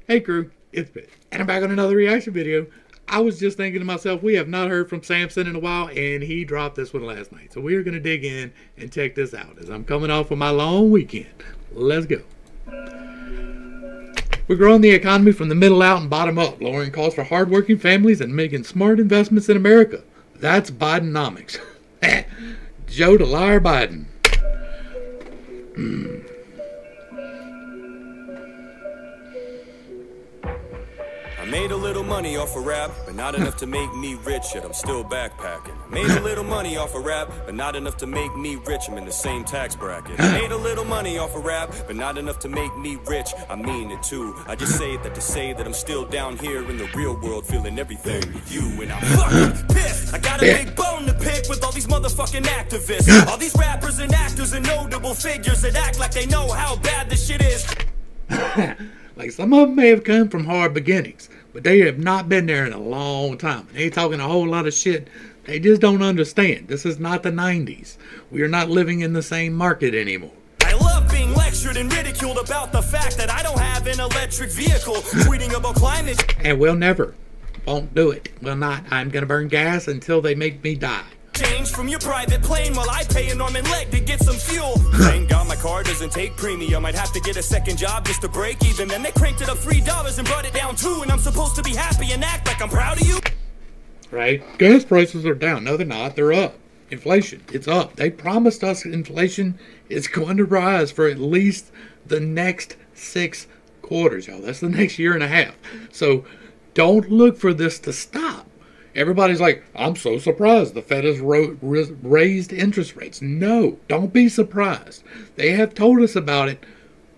Hey crew, it's Pitt, and I'm back on another reaction video. I was just thinking to myself, we have not heard from Samson in a while, and he dropped this one last night. So we're going to dig in and check this out as I'm coming off of my long weekend. Let's go. We're growing the economy from the middle out and bottom up, lowering costs for hardworking families and making smart investments in America. That's Bidenomics. Joe to liar Biden. I made a little money off of rap, but not enough to make me rich, yet I'm still backpacking. I made a little money off of rap, but not enough to make me rich, I'm in the same tax bracket. I made a little money off of rap, but not enough to make me rich, I mean it too. I just say that to say that I'm still down here in the real world, feeling everything with you, and I'm fucking pissed. I got a big bone to pick with all these motherfucking activists, all these rappers and actors and notable figures that act like they know how bad this shit is. Like, some of them may have come from hard beginnings, but they have not been there in a long time. They ain't talking a whole lot of shit. They just don't understand. This is not the 90s. We are not living in the same market anymore. I love being lectured and ridiculed about the fact that I don't have an electric vehicle, tweeting about climate. And we'll never. Won't do it. Will not. I'm going to burn gas until they make me die. Change from your private plane while I pay an arm and leg to get some fuel. Thank God my car doesn't take premium. I'd have to get a second job just to break even. Then they cranked it up $3 and brought it down $2, and I'm supposed to be happy and act like I'm proud of you. Right? Gas prices are down. No, they're not. They're up. Inflation, it's up. They promised us inflation is going to rise for at least the next 6 quarters, y'all. That's the next year and a half. So don't look for this to stop. Everybody's like, I'm so surprised the Fed has raised interest rates. No, don't be surprised. They have told us about it,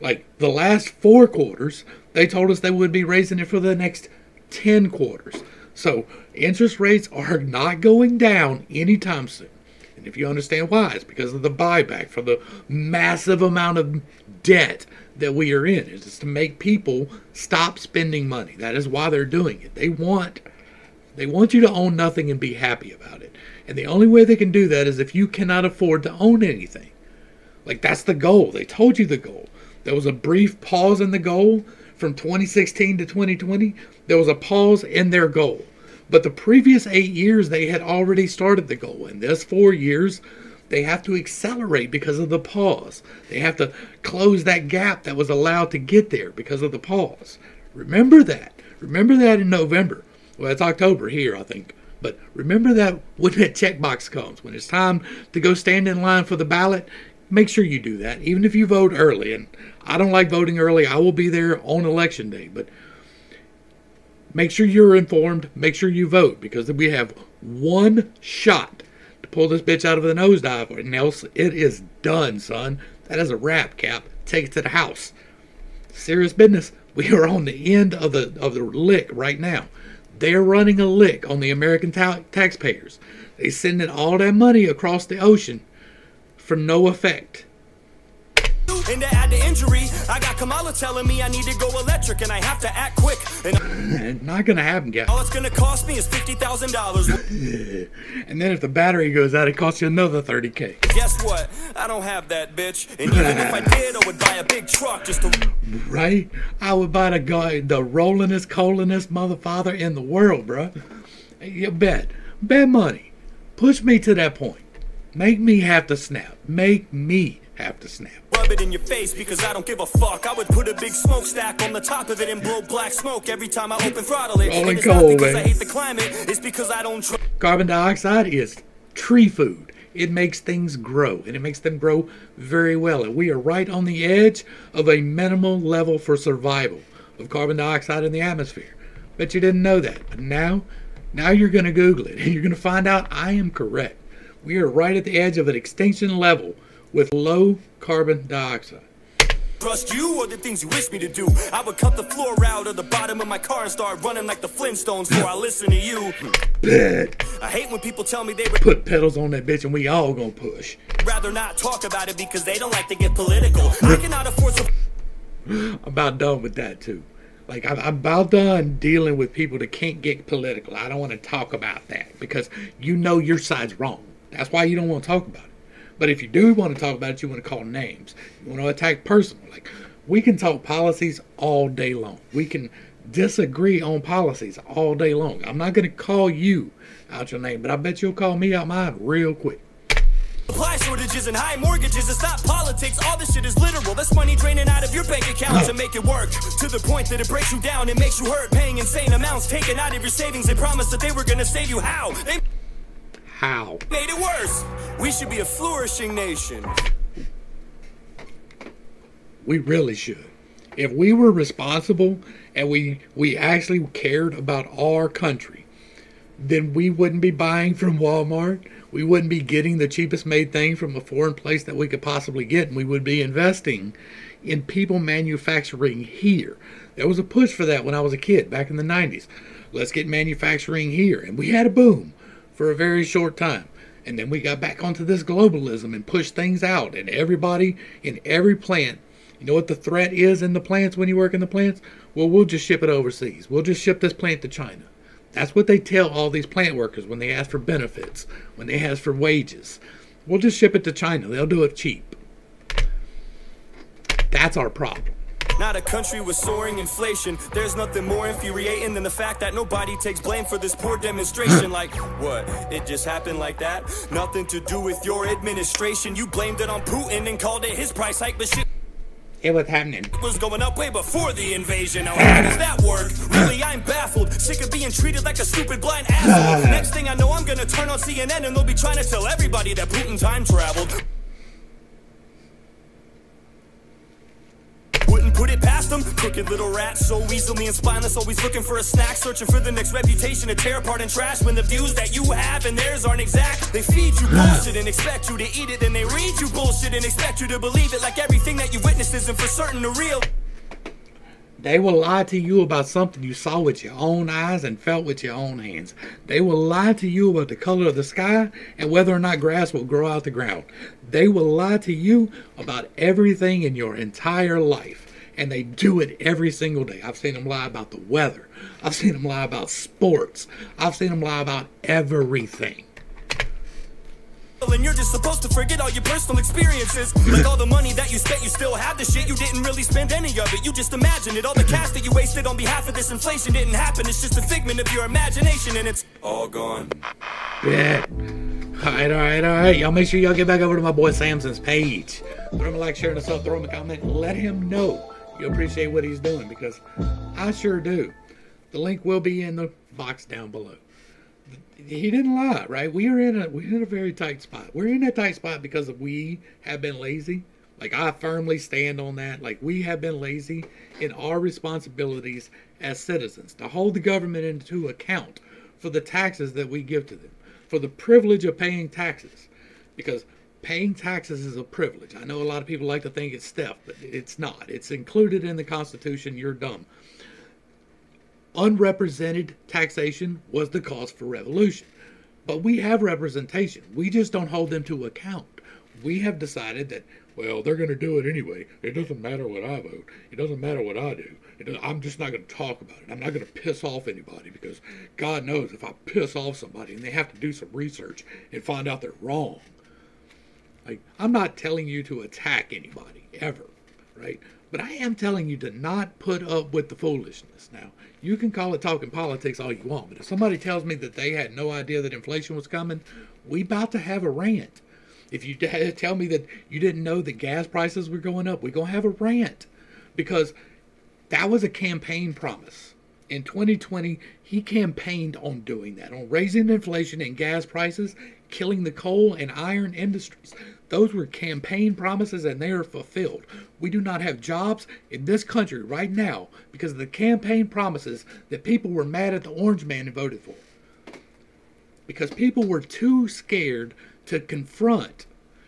like the last 4 quarters. They told us they would be raising it for the next 10 quarters. So interest rates are not going down anytime soon. And if you understand why, it's because of the buyback for the massive amount of debt that we are in. It's just to make people stop spending money. That is why they're doing it. They want you to own nothing and be happy about it. And the only way they can do that is if you cannot afford to own anything. Like, that's the goal. They told you the goal. There was a brief pause in the goal from 2016 to 2020. There was a pause in their goal. But the previous 8 years, they had already started the goal. In this 4 years, they have to accelerate because of the pause. They have to close that gap that was allowed to get there because of the pause. Remember that. Remember that in November. Well, it's October here, I think. But remember that when that checkbox comes, when it's time to go stand in line for the ballot, make sure you do that, even if you vote early. And I don't like voting early. I will be there on election day. But make sure you're informed. Make sure you vote, because we have one shot to pull this bitch out of the nosedive, or else it is done, son. That is a wrap, Cap. Take it to the house. Serious business. We are on the end of the lick right now. They're running a lick on the American taxpayers. They sending all that money across the ocean for no effect. And to add to injury, I got Kamala telling me I need to go electric and I have to act quick. And not gonna happen, guys. All it's gonna cost me is $50,000. And then if the battery goes out, it costs you another $30K. Guess what? I don't have that, bitch. And even if I did, I would buy a big truck just to... Right? I would buy the rollingest, coolingest motherfather in the world, bro. You bet. Bet money. Push me to that point. Make me have to snap. Make me have to snap. Rub it in your face because I don't give a fuck. I would put a big smokestack on the top of it and blow black smoke every time I open throttle it. Rolling it's coal, not because man. I hate the climate, it's because I don't trust. Carbon dioxide is tree food. It makes things grow, and it makes them grow very well. And we are right on the edge of a minimal level for survival of carbon dioxide in the atmosphere. Bet you didn't know that. But now you're going to Google it, and you're going to find out I am correct. We are right at the edge of an extinction level with low carbon dioxide. Trust you or the things you wish me to do. I would cut the floor out of the bottom of my car and start running like the Flintstones before I listen to you. Bet. I hate when people tell me they would put pedals on that bitch and we all gonna push. Rather not talk about it because they don't like to get political. I cannot afford to... I'm about done with that too. Like, I'm about done dealing with people that can't get political. I don't want to talk about that because you know your side's wrong. That's why you don't want to talk about it. But if you do want to talk about it, you want to call names. You want to attack personal. Like, We can talk policies all day long. We can disagree on policies all day long. I'm not going to call you out your name, but I bet you'll call me out mine real quick. Supply shortages and high mortgages, it's not politics, all this shit is literal. That's money draining out of your bank account to make it work, to the point that it breaks you down, it makes you hurt, paying insane amounts, taken out of your savings. They promised that they were gonna save you. How? They made it worse. We should be a flourishing nation. We really should. If we were responsible and we actually cared about our country, then we wouldn't be buying from Walmart. We wouldn't be getting the cheapest made thing from a foreign place that we could possibly get, and we would be investing in people manufacturing here. There was a push for that when I was a kid back in the 90s. Let's get manufacturing here. And we had a boom for a very short time. And then we got back onto this globalism and pushed things out. And everybody in every plant, you know what the threat is in the plants when you work in the plants? Well, we'll just ship it overseas. We'll just ship this plant to China. That's what they tell all these plant workers when they ask for benefits, when they ask for wages. We'll just ship it to China. They'll do it cheap. That's our problem. Not a country with soaring inflation. There's nothing more infuriating than the fact that nobody takes blame for this poor demonstration. Like, what? It just happened like that? Nothing to do with your administration. You blamed it on Putin and called it his price hike, but shit It was happening. was going up way before the invasion. Now how does that work? Really, I'm baffled. Sick of being treated like a stupid blind asshole. Next thing I know, I'm gonna turn on CNN and they'll be trying to tell everybody that Putin time traveled. Wouldn't put it past them. Crooked little rats, so easily and spineless, always looking for a snack, searching for the next reputation to tear apart and trash. When the views that you have and theirs aren't exact, they feed you bullshit and expect you to eat it. Then they read you bullshit and expect you to believe it, like everything that you witnessed isn't for certain or real. They will lie to you about something you saw with your own eyes and felt with your own hands. They will lie to you about the color of the sky and whether or not grass will grow out the ground. They will lie to you about everything in your entire life. And they do it every single day. I've seen them lie about the weather. I've seen them lie about sports. I've seen them lie about everything. And you're just supposed to forget all your personal experiences. Like all the money that you spent, you still have the shit. You didn't really spend any of it, you just imagined it. All the cash that you wasted on behalf of this inflation didn't happen. It's just a figment of your imagination and it's all gone. Yeah. Alright. Y'all make sure y'all get back over to my boy Samson's page. Throw him a like, share, and a sub, throw him a comment. Let him know you appreciate what he's doing, because I sure do. The link will be in the box down below. He didn't lie, right? We're in a very tight spot. We're in a tight spot because we have been lazy. Like, I firmly stand on that. Like, we have been lazy in our responsibilities as citizens to hold the government into account for the taxes that we give to them, for the privilege of paying taxes, because paying taxes is a privilege. I know a lot of people like to think it's theft, but it's not. It's included in the Constitution. You're dumb. Unrepresented taxation was the cause for revolution. But we have representation. We just don't hold them to account. We have decided that, well, they're going to do it anyway. It doesn't matter what I vote. It doesn't matter what I do. I'm just not going to talk about it. I'm not going to piss off anybody, because God knows if I piss off somebody and they have to do some research and find out they're wrong. Like, I'm not telling you to attack anybody, ever, right? But I am telling you to not put up with the foolishness. Now, you can call it talking politics all you want, but if somebody tells me that they had no idea that inflation was coming, we about to have a rant. If you tell me that you didn't know that gas prices were going up, we're going to have a rant. Because that was a campaign promise. In 2020, he campaigned on doing that, on raising inflation and gas prices, killing the coal and iron industries. Those were campaign promises, and they are fulfilled. We do not have jobs in this country right now because of the campaign promises that people were mad at the orange man and voted for. Because people were too scared to confront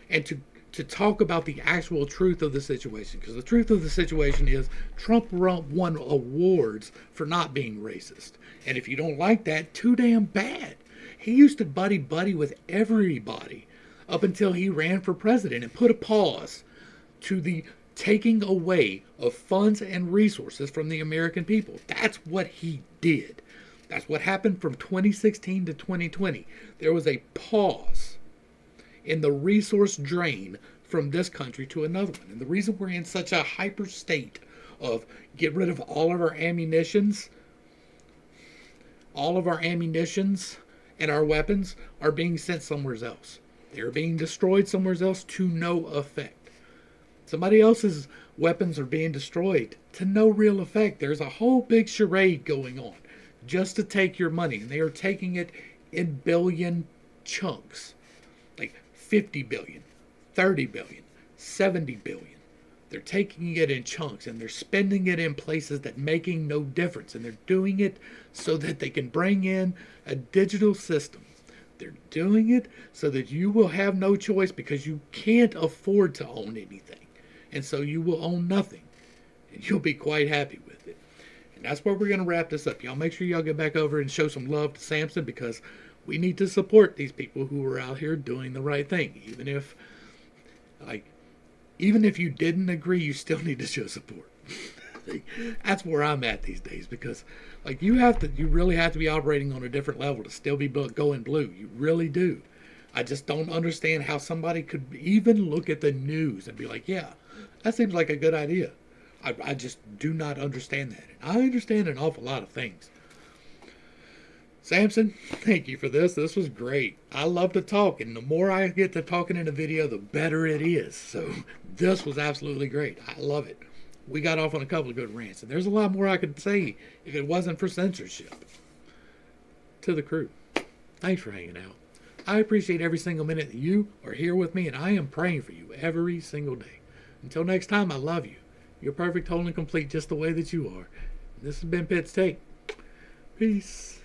and to talk about the actual truth of the situation. Because the truth of the situation is Trump won awards for not being racist. And if you don't like that, too damn bad. He used to buddy with everybody up until he ran for president and put a pause to the taking away of funds and resources from the American people. That's what he did. That's what happened from 2016 to 2020. There was a pause in the resource drain from this country to another one. And the reason we're in such a hyper state of get rid of all of our ammunitions and our weapons are being sent somewhere else. They're being destroyed somewhere else to no effect. Somebody else's weapons are being destroyed to no real effect. There's a whole big charade going on just to take your money. And they are taking it in billion chunks. Like 50 billion, 30 billion, 70 billion. They're taking it in chunks and they're spending it in places that making no difference. And they're doing it so that they can bring in a digital system. They're doing it so that you will have no choice because you can't afford to own anything. And so you will own nothing. And you'll be quite happy with it. And that's where we're going to wrap this up. Y'all make sure y'all get back over and show some love to Samson, because we need to support these people who are out here doing the right thing. Even if you didn't agree, you still need to show support. That's where I'm at these days, because you really have to be operating on a different level to still be going blue. You really do. I just don't understand how somebody could even look at the news and be like, yeah, that seems like a good idea. I just do not understand that. And I understand an awful lot of things. Samson, thank you for this. This was great. I love to talk, and the more I get to talking in a video, the better it is. So this was absolutely great. I love it. We got off on a couple of good rants, and there's a lot more I could say if it wasn't for censorship. To the crew, thanks for hanging out. I appreciate every single minute that you are here with me, and I am praying for you every single day. Until next time, I love you. You're perfect, whole, and complete just the way that you are. This has been pittstake. Peace.